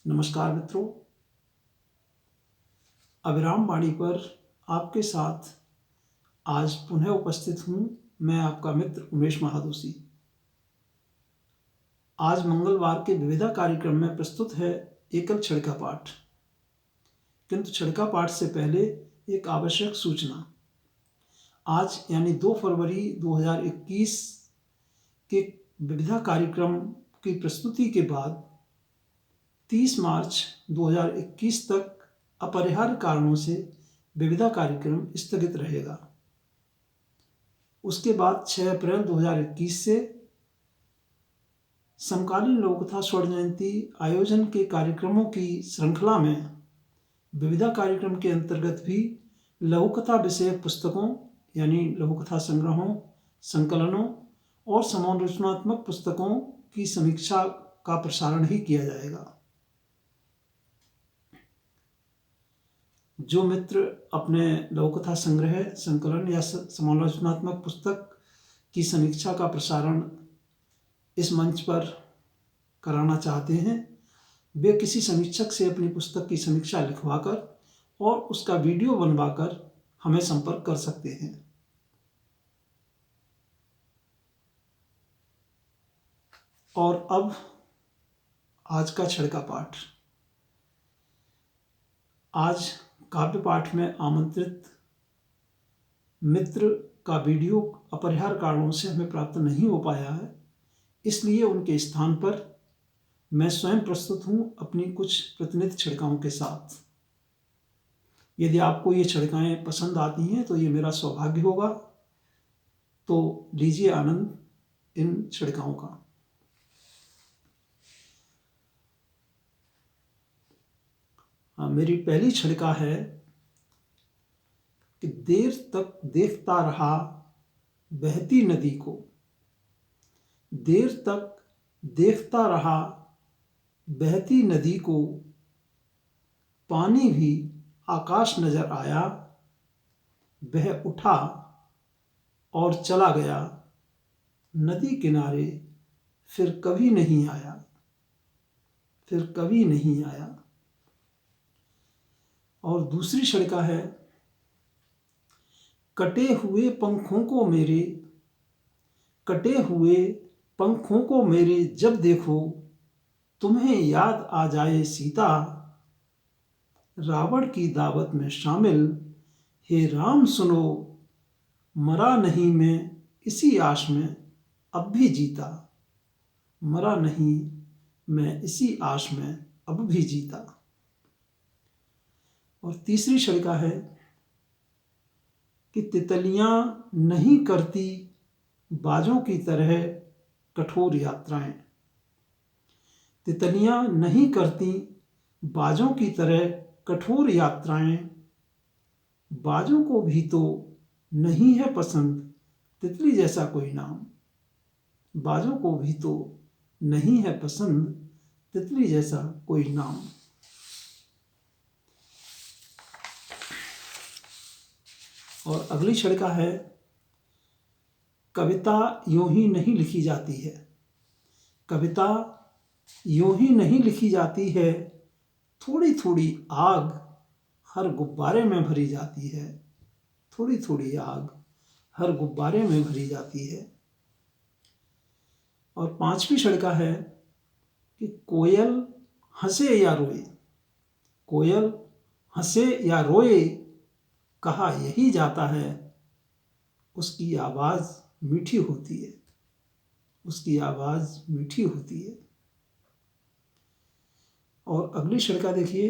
नमस्कार मित्रों, अविराम वाणी पर आपके साथ आज पुनः उपस्थित हूँ। मैं आपका मित्र उमेश महादोशी। आज मंगलवार के विविधा कार्यक्रम में प्रस्तुत है एकल छड़का पाठ। किंतु छड़का पाठ से पहले एक आवश्यक सूचना। आज यानी 2 फरवरी 2021 के विविधा कार्यक्रम की प्रस्तुति के बाद 30 मार्च 2021 तक अपरिहार्य कारणों से विविधा कार्यक्रम स्थगित रहेगा। उसके बाद 6 अप्रैल 2021 से समकालीन लोककथा स्वर्ण जयंती आयोजन के कार्यक्रमों की श्रृंखला में विविधा कार्यक्रम के अंतर्गत भी लघुकथा विषयक पुस्तकों यानी लघुकथा संग्रहों, संकलनों और समालोचनात्मक पुस्तकों की समीक्षा का प्रसारण ही किया जाएगा। जो मित्र अपने लघुकथा संग्रह, संकलन या समालोचनात्मक पुस्तक की समीक्षा का प्रसारण इस मंच पर कराना चाहते हैं, वे किसी समीक्षक से अपनी पुस्तक की समीक्षा लिखवाकर और उसका वीडियो बनवाकर हमें संपर्क कर सकते हैं। और अब आज का छड़का पाठ। आज काव्य पाठ में आमंत्रित मित्र का वीडियो अपरिहार्य कारणों से हमें प्राप्त नहीं हो पाया है, इसलिए उनके स्थान पर मैं स्वयं प्रस्तुत हूँ अपनी कुछ प्रतिनिधि छड़काओं के साथ। यदि आपको ये छड़काएँ पसंद आती हैं तो ये मेरा सौभाग्य होगा, तो लीजिए आनंद इन छड़काओं का। मेरी पहली छड़का है कि देर तक देखता रहा बहती नदी को, देर तक देखता रहा बहती नदी को, पानी भी आकाश नजर आया, वह उठा और चला गया, नदी किनारे फिर कभी नहीं आया, फिर कभी नहीं आया। और दूसरी छड़का है, कटे हुए पंखों को मेरे, कटे हुए पंखों को मेरे जब देखो, तुम्हें याद आ जाए सीता, रावण की दावत में शामिल, हे राम सुनो, मरा नहीं मैं इसी आश में अब भी जीता, मरा नहीं मैं इसी आश में अब भी जीता। और तीसरी छड़का है कि तितलियां नहीं करती बाजों की तरह कठोर यात्राएं, तितलियां नहीं करती बाजों की तरह कठोर यात्राएं, बाजों को भी तो नहीं है पसंद तितली जैसा कोई नाम, बाजों को भी तो नहीं है पसंद तितली जैसा कोई नाम। और अगली छड़का है, कविता यूं ही नहीं लिखी जाती है, कविता यूं ही नहीं लिखी जाती है, थोड़ी थोड़ी आग हर गुब्बारे में भरी जाती है, थोड़ी थोड़ी आग हर गुब्बारे में भरी जाती है। और पांचवी छड़का है कि कोयल हंसे या रोए, कोयल हंसे या रोए, कहा यही जाता है, उसकी आवाज़ मीठी होती है, उसकी आवाज़ मीठी होती है। और अगली छड़का देखिए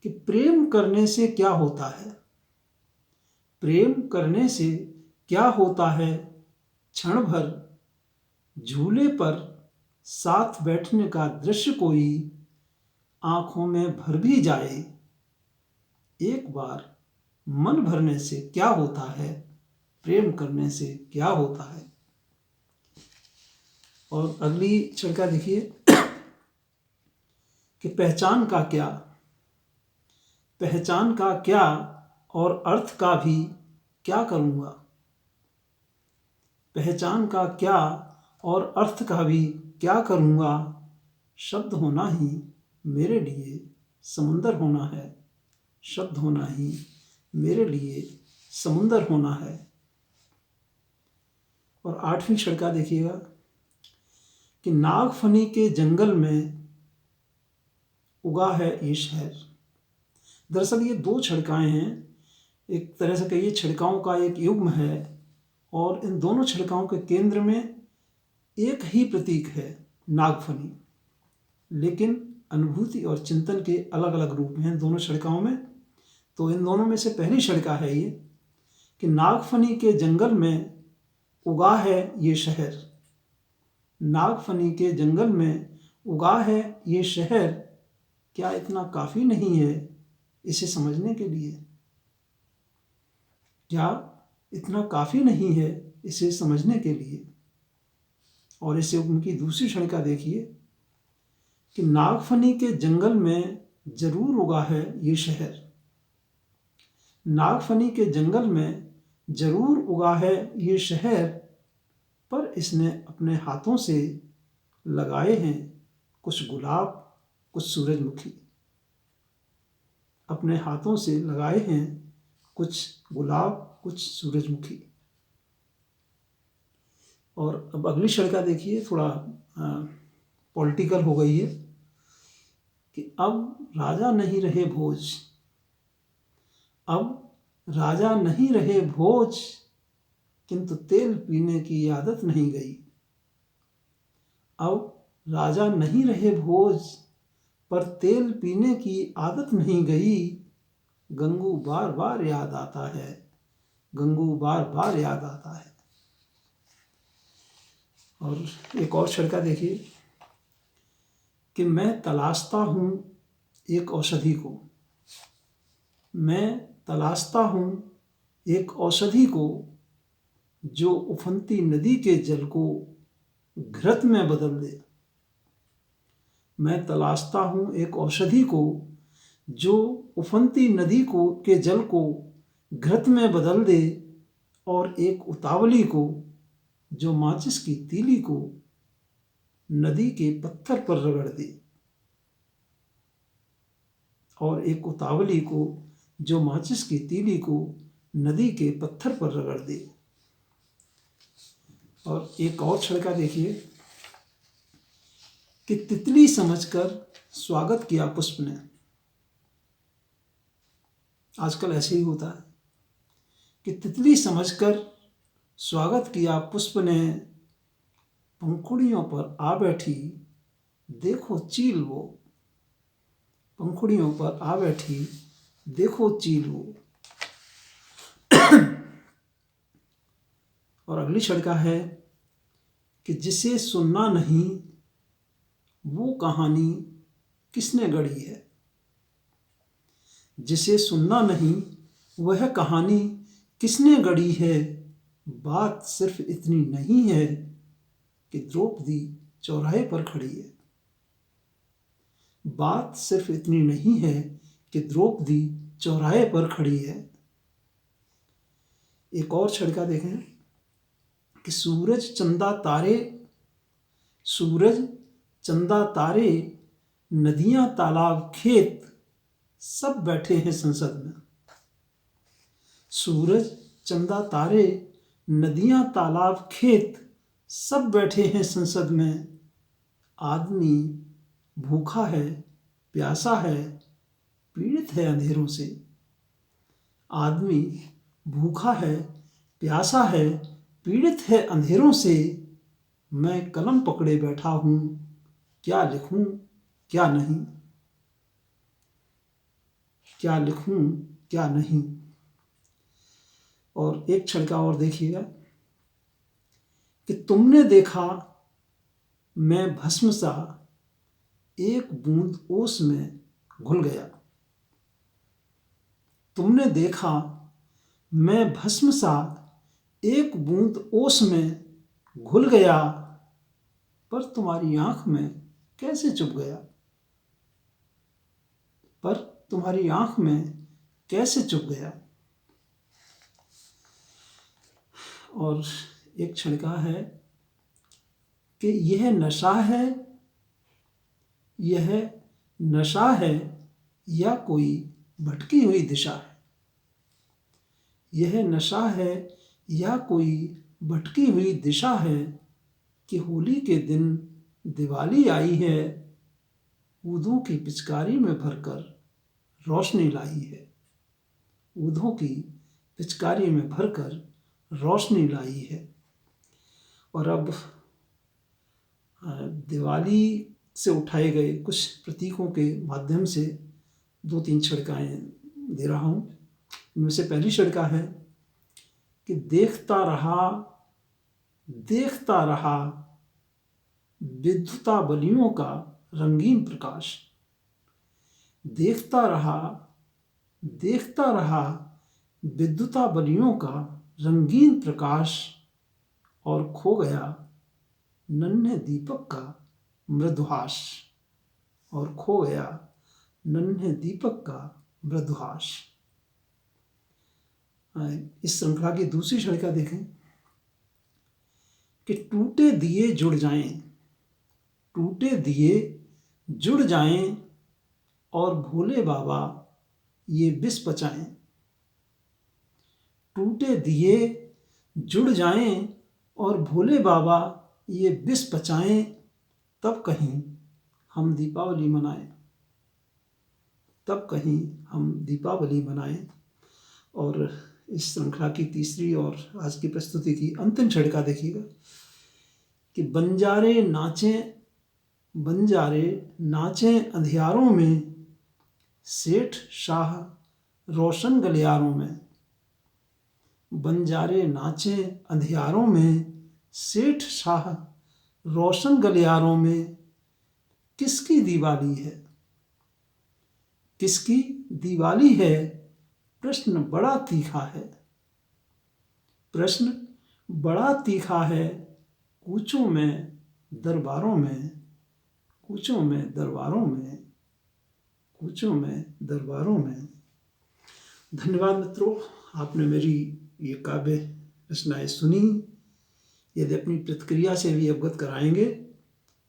कि प्रेम करने से क्या होता है, प्रेम करने से क्या होता है, क्षण भर झूले पर साथ बैठने का दृश्य कोई आंखों में भर भी जाए, एक बार मन भरने से क्या होता है, प्रेम करने से क्या होता है। और अगली छड़का देखिए कि पहचान का क्या, पहचान का क्या और अर्थ का भी क्या करूँगा, पहचान का क्या और अर्थ का भी क्या करूँगा, शब्द होना ही मेरे लिए समुंदर होना है, शब्द होना ही मेरे लिए समुंदर होना है। और 8वीं छड़का देखिएगा कि नागफनी के जंगल में उगा है ये शहर। दरअसल ये 2 छिड़काएँ हैं, एक तरह से कहिए छिड़काओं का एक युग्म है, और इन दोनों छिड़काओं के केंद्र में एक ही प्रतीक है, नागफनी, लेकिन अनुभूति और चिंतन के अलग अलग रूप हैं दोनों छिड़काओं में। तो इन दोनों में से पहली छिड़का है ये कि नागफनी के जंगल में उगा है ये शहर। नागफनी के जंगल में उगा है ये शहर, क्या इतना काफ़ी नहीं है इसे समझने के लिए? क्या इतना काफ़ी नहीं है इसे समझने के लिए? और इसे उनकी दूसरी क्षणिका देखिए कि नागफनी के जंगल में जरूर उगा है ये शहर। नागफनी के जंगल में जरूर उगा है ये शहर, पर इसने अपने हाथों से लगाए हैं कुछ गुलाब, कुछ सूरजमुखी। अपने हाथों से लगाए हैं कुछ गुलाब, कुछ सूरजमुखी। और अब अगली छड़का देखिए, थोड़ा पॉलिटिकल हो गई है कि अब राजा नहीं रहे भोज, अब राजा नहीं रहे भोज, किंतु तेल पीने की आदत नहीं गई। अब राजा नहीं रहे भोज, पर तेल पीने की आदत नहीं गई। गंगू बार बार याद आता है, गंगू बार बार याद आता है। और एक और छड़का देखिए कि मैं तलाशता हूँ एक औषधि को, मैं तलाशता हूँ एक औषधि को, जो उफनती नदी के जल को घृत में बदल दे। मैं तलाशता हूँ एक औषधि को, जो उफनती नदी को के जल को घृत में बदल दे, और एक उतावली को, जो माचिस की तीली को नदी के पत्थर पर रगड़ दे। और एक उतावली को, जो माचिस की तीली को नदी के पत्थर पर रगड़ दे। और एक और छड़का देखिए कि तितली समझकर स्वागत किया पुष्प ने। आजकल ऐसे ही होता है कि तितली समझकर स्वागत किया पुष्प ने, पंखुड़ियों पर आ बैठी देखो चील वो, पंखुड़ियों पर आ बैठी देखो चील वो। और अगली छड़का है कि जिसे सुनना नहीं वो कहानी किसने गढ़ी है। जिसे सुनना नहीं वह कहानी किसने गढ़ी है। बात सिर्फ इतनी नहीं है कि द्रौपदी चौराहे पर खड़ी है। बात सिर्फ इतनी नहीं है कि द्रौपदी चौराहे पर खड़ी है। एक और छड़का देखें कि सूरज चंदा तारे, सूरज चंदा तारे, नदियां तालाब खेत, सब बैठे हैं संसद में। सूरज चंदा तारे, नदियां तालाब खेत, सब बैठे हैं संसद में। आदमी भूखा है, प्यासा है, पीड़ित है अंधेरों से। आदमी भूखा है, प्यासा है, पीड़ित है अंधेरों से। मैं कलम पकड़े बैठा हूँ, क्या लिखूं क्या नहीं, क्या लिखूं क्या नहीं। और एक छड़का और देखिएगा कि तुमने देखा मैं भस्म सा एक बूंद ओस में घुल गया। तुमने देखा मैं भस्म सा एक बूंद ओस में घुल गया, पर तुम्हारी आंख में कैसे चुभ गया। पर तुम्हारी आंख में कैसे चुभ गया। और एक छड़का है कि यह नशा है, यह नशा है या कोई भटकी हुई दिशा है? यह नशा है या कोई भटकी हुई दिशा है कि होली के दिन दिवाली आई है, ऊधों की पिचकारी में भरकर रोशनी लाई है। ऊधों की पिचकारी में भरकर रोशनी लाई है। और अब दिवाली से उठाए गए कुछ प्रतीकों के माध्यम से 2-3 छड़काएँ दे रहा हूँ। इनमें से पहली छड़का है कि देखता रहा विद्युता बलियों का रंगीन प्रकाश। देखता रहा विद्युता बलियों का रंगीन प्रकाश, और खो गया नन्हे दीपक का मृदुहास। और खो गया नन्हे दीपक का मृदुहास। इस श्रृंखला की दूसरी छड़िका देखें कि टूटे दिए जुड़ जाएं, टूटे दिए जुड़ जाएं और भोले बाबा ये विष पचाएं। टूटे दिए जुड़ जाएं और भोले बाबा ये विष पचाएं, तब कहीं हम दीपावली मनाएं, तब कहीं हम दीपावली मनाएं। और इस श्रृंखला की तीसरी और आज की प्रस्तुति की अंतिम छड़का देखिएगा कि बंजारे नाचें अंधियारों में, सेठ शाह रोशन गलियारों में। बंजारे नाचें अंधियारों में, सेठ शाह रोशन गलियारों में। किसकी दिवाली है? किसकी दिवाली है? प्रश्न बड़ा तीखा है। प्रश्न बड़ा तीखा है। कूचों में दरबारों में, कूचों में दरबारों में, कूचों में दरबारों में। धन्यवाद मित्रों, आपने मेरी ये काव्य रचनाएं सुनी। यदि अपनी प्रतिक्रिया से भी अवगत कराएंगे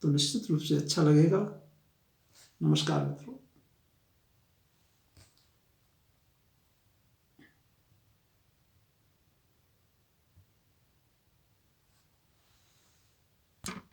तो निश्चित रूप से अच्छा लगेगा। नमस्कार मित्रों।